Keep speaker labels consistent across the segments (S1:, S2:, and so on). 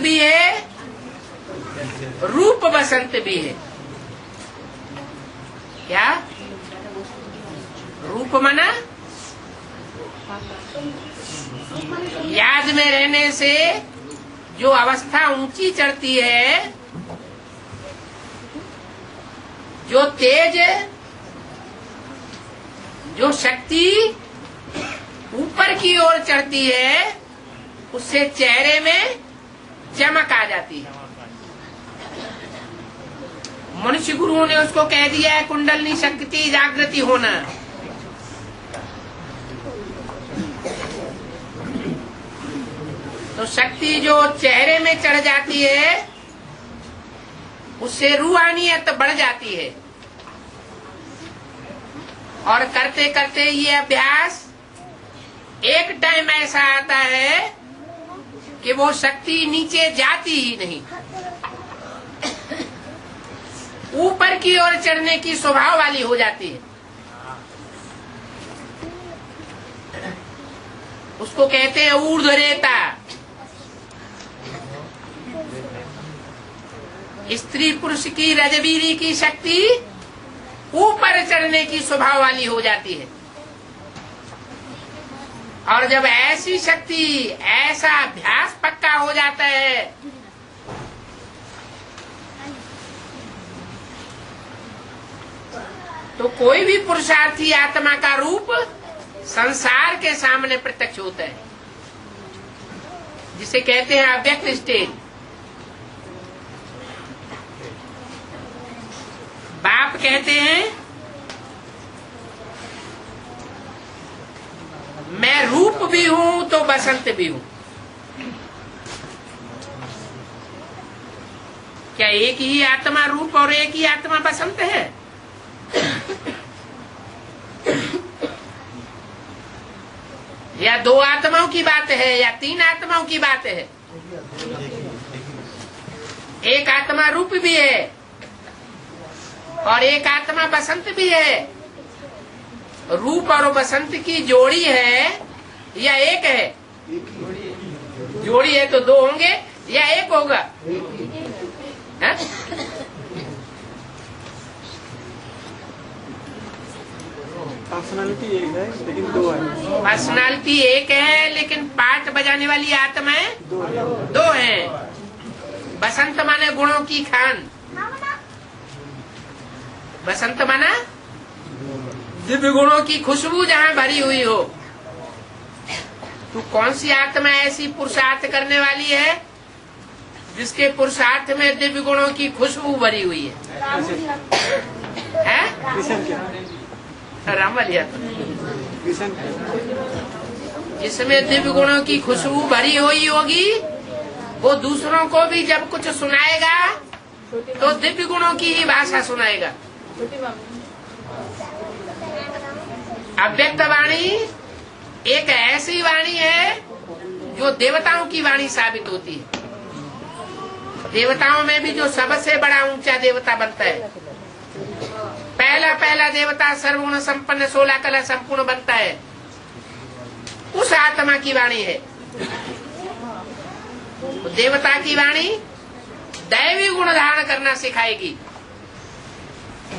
S1: भी है, रूप बसंत भी है। क्या रूप मना याद में रहने से जो अवस्था ऊंची चढ़ती है, जो तेज, जो शक्ति ऊपर की ओर चढ़ती है, उससे चेहरे में चमक आ जाती है। मनुष्य गुरुओं ने उसको कह दिया है कुंडलनी शक्ति जागृति होना। तो शक्ति जो चेहरे में चढ़ जाती है, उससे रूहानियत बढ़ जाती है। और करते करते ये अभ्यास एक टाइम ऐसा आता है कि वो शक्ति नीचे जाती ही नहीं, ऊपर की ओर चढ़ने की स्वभाव वाली हो जाती है। उसको कहते हैं ऊर्ध्वरेता। स्त्री पुरुष की रजवीरी की शक्ति ऊपर चढ़ने की स्वभाव वाली हो जाती है। और जब ऐसी शक्ति, ऐसा अभ्यास पक्का हो जाता है, तो कोई भी पुरुषार्थी आत्मा का रूप संसार के सामने प्रत्यक्ष होता है, जिसे कहते हैं अव्यक्त स्टेज। बाप कहते हैं मैं रूप भी हूं तो बसंत भी हूं। क्या एक ही आत्मा रूप और एक ही आत्मा बसंत है? या दो आत्माओं की बात है या तीन आत्माओं की बात है? एक आत्मा रूप भी है और एक आत्मा बसंत भी है। रूप और बसंत की जोड़ी है या एक है? जोड़ी है तो दो होंगे या एक होगा?
S2: पर्सनालिटी एक है लेकिन दो है।
S1: पर्सनालिटी एक है लेकिन पार्ट बजाने वाली आत्माएं दो हैं। बसंत माने गुणों की खान, बसंत माना दिव्य गुणों की खुशबू जहाँ भरी हुई हो। तो कौन सी आत्मा ऐसी पुरुषार्थ करने वाली है जिसके पुरुषार्थ में दिव्य गुणों की खुशबू भरी हुई है? रामलिया जिसमें दिव्य गुणों की खुशबू भरी हुई होगी, वो दूसरों को भी जब कुछ सुनाएगा तो दिव्य गुणों की ही भाषा सुनाएगा। अव्यक्त वाणी एक ऐसी वाणी है जो देवताओं की वाणी साबित होती है। देवताओं में भी जो सबसे बड़ा ऊंचा देवता बनता है, पहला देवता सर्वगुण संपन्न 16 कला संपूर्ण बनता है, उस आत्मा की वाणी है। तो देवता की वाणी दैवी गुण धारण करना सिखाएगी,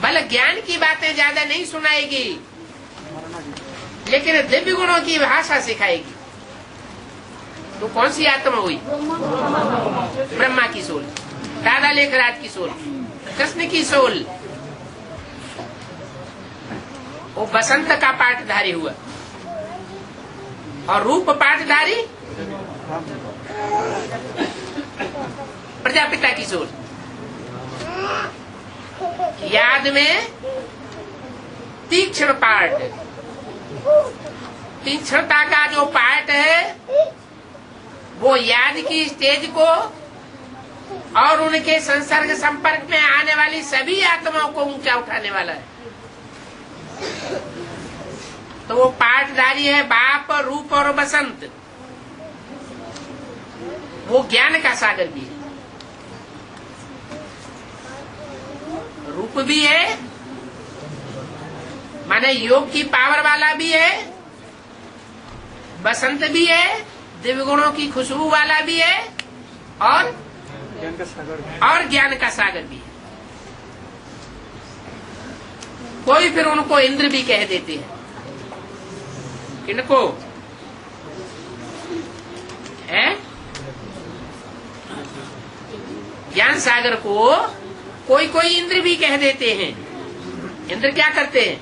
S1: बल ज्ञान की बातें ज्यादा नहीं सुनाएगी, लेकिन दिव्य गुणों की भाषा सिखाएगी। तो कौन सी आत्मा हुई? ब्रह्मा की सोल, दादा लेखराज की सोल, कृष्ण की सोल। वो बसंत का पाठधारी हुआ और रूप पाठधारी प्रजापिता की सोल। याद में तीक्ष्ण पाठ, तीक्ष्णता का जो पाठ है वो याद की स्टेज को और उनके संसर्ग संपर्क में आने वाली सभी आत्माओं को ऊंचा उठाने वाला है। तो वो पाठधारी है बाप, रूप और बसंत। वो ज्ञान का सागर भी है, रूप भी है माने योग की पावर वाला भी है, बसंत भी है दिव्य गुणों की खुशबू वाला भी है, और
S2: ज्ञान का सागर भी।
S1: और ज्ञान का सागर भी है। कोई फिर उनको इंद्र भी कह देते हैं। किनको है? ज्ञान सागर को कोई कोई इंद्र भी कह देते हैं। इंद्र क्या करते हैं?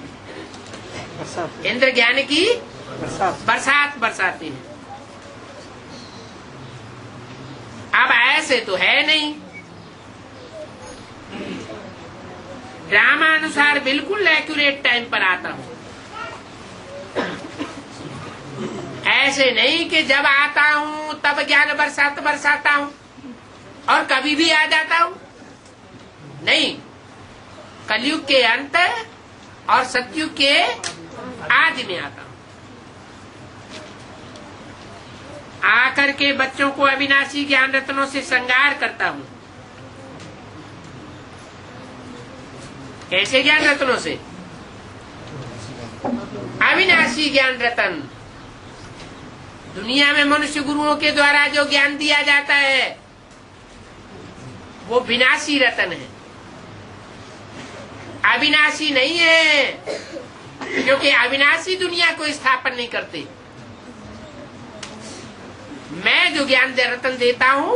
S2: बरसात।
S1: इंद्र ज्ञान की
S2: बरसात
S1: बरसाते हैं। अब ऐसे तो है नहीं, ड्रामा अनुसार बिल्कुल एक्यूरेट टाइम पर आता हूं। ऐसे नहीं कि जब आता हूं तब ज्ञान बरसाता हूं और कभी भी आ जाता हूं। नहीं, कलयुग के अंत और सतयुग के आदि में आता हूं। आकर के बच्चों को अविनाशी ज्ञान रत्नों से श्रृंगार करता हूं। कैसे ज्ञान रत्नों से? अविनाशी ज्ञान रतन। दुनिया में मनुष्य गुरुओं के द्वारा जो ज्ञान दिया जाता है वो विनाशी रतन है, अविनाशी नहीं है, क्योंकि अविनाशी दुनिया को स्थापन नहीं करते। मैं जो ज्ञान रतन देता हूं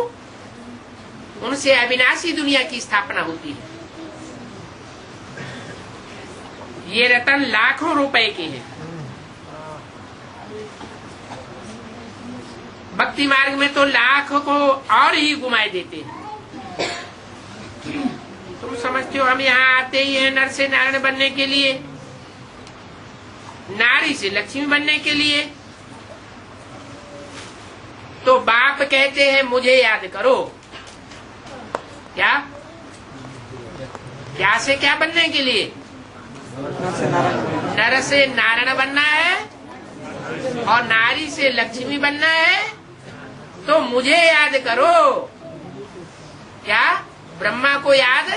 S1: उनसे अविनाशी दुनिया की स्थापना होती है। ये रतन लाखों रुपए के हैं। भक्ति मार्ग में तो लाखों को और ही घुमाए देते हैं। तुम समझते हो हम यहाँ आते ही हैं नर से नारायण बनने के लिए, नारी से लक्ष्मी बनने के लिए। तो बाप कहते हैं मुझे याद करो। क्या क्या से क्या बनने के लिए? नर से नारायण बनना है और नारी से लक्ष्मी बनना है। तो मुझे याद करो। क्या ब्रह्मा को याद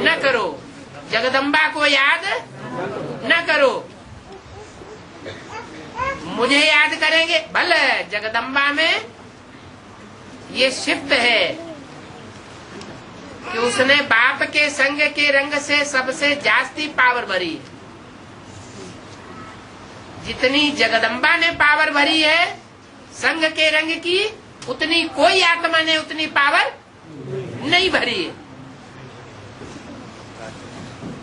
S1: न करो, जगदम्बा को याद न करो, मुझे याद करेंगे। भले जगदम्बा में ये शिफ्ट है कि उसने बाप के संग के रंग से सबसे जास्ती पावर भरी है। जितनी जगदम्बा ने पावर भरी है संग के रंग की, उतनी कोई आत्मा ने उतनी पावर नहीं भरी है।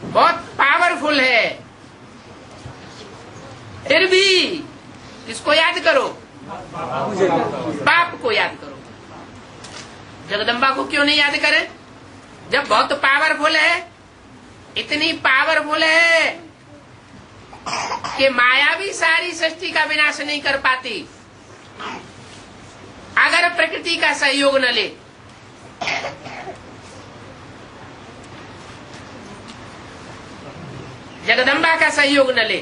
S1: बहुत पावरफुल है। फिर भी किसको याद करो? बाप को याद करो। जगदम्बा को क्यों नहीं याद करें? जब बहुत पावरफुल है, इतनी पावरफुल है कि माया भी सारी सृष्टि का विनाश नहीं कर पाती अगर प्रकृति का सहयोग न ले। जगदम्बा का सहयोग न ले।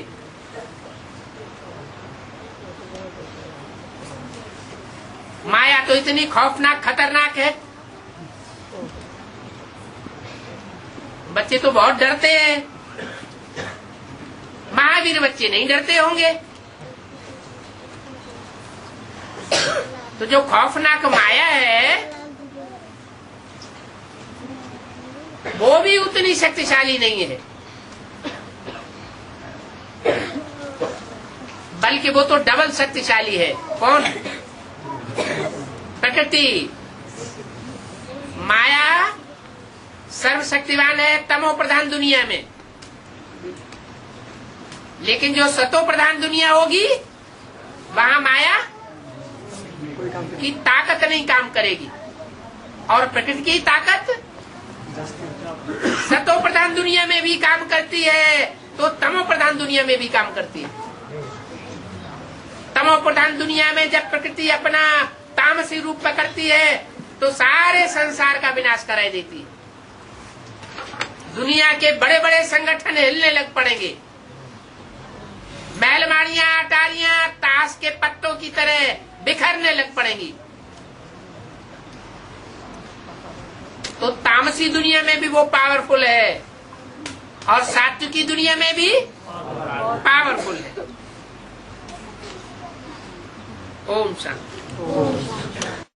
S1: माया तो इतनी खौफनाक खतरनाक है, बच्चे तो बहुत डरते हैं। महावीर बच्चे नहीं डरते होंगे। तो जो खौफनाक माया है वो भी उतनी शक्तिशाली नहीं है, बल्कि वो तो डबल शक्तिशाली है। कौन? प्रकृति। माया सर्वशक्तिवान है तमो प्रधान दुनिया में, लेकिन जो सतो प्रधान दुनिया होगी वहां माया की ताकत नहीं काम करेगी। और प्रकृति की ताकत सतो प्रधान दुनिया में भी काम करती है तो तमो प्रधान दुनिया में भी काम करती है। तमो प्रधान दुनिया में जब प्रकृति अपना तामसी रूप पकड़ती है तो सारे संसार का विनाश कराई देती है। दुनिया के बड़े बड़े संगठन हिलने लग पड़ेंगे। बैलगाड़ियां, अटारियां ताश के पत्तों की तरह बिखरने लग पड़ेंगी। तो तामसी दुनिया में भी वो पावरफुल है और सात्विकी दुनिया में भी पावरफुल है। ओम शांति।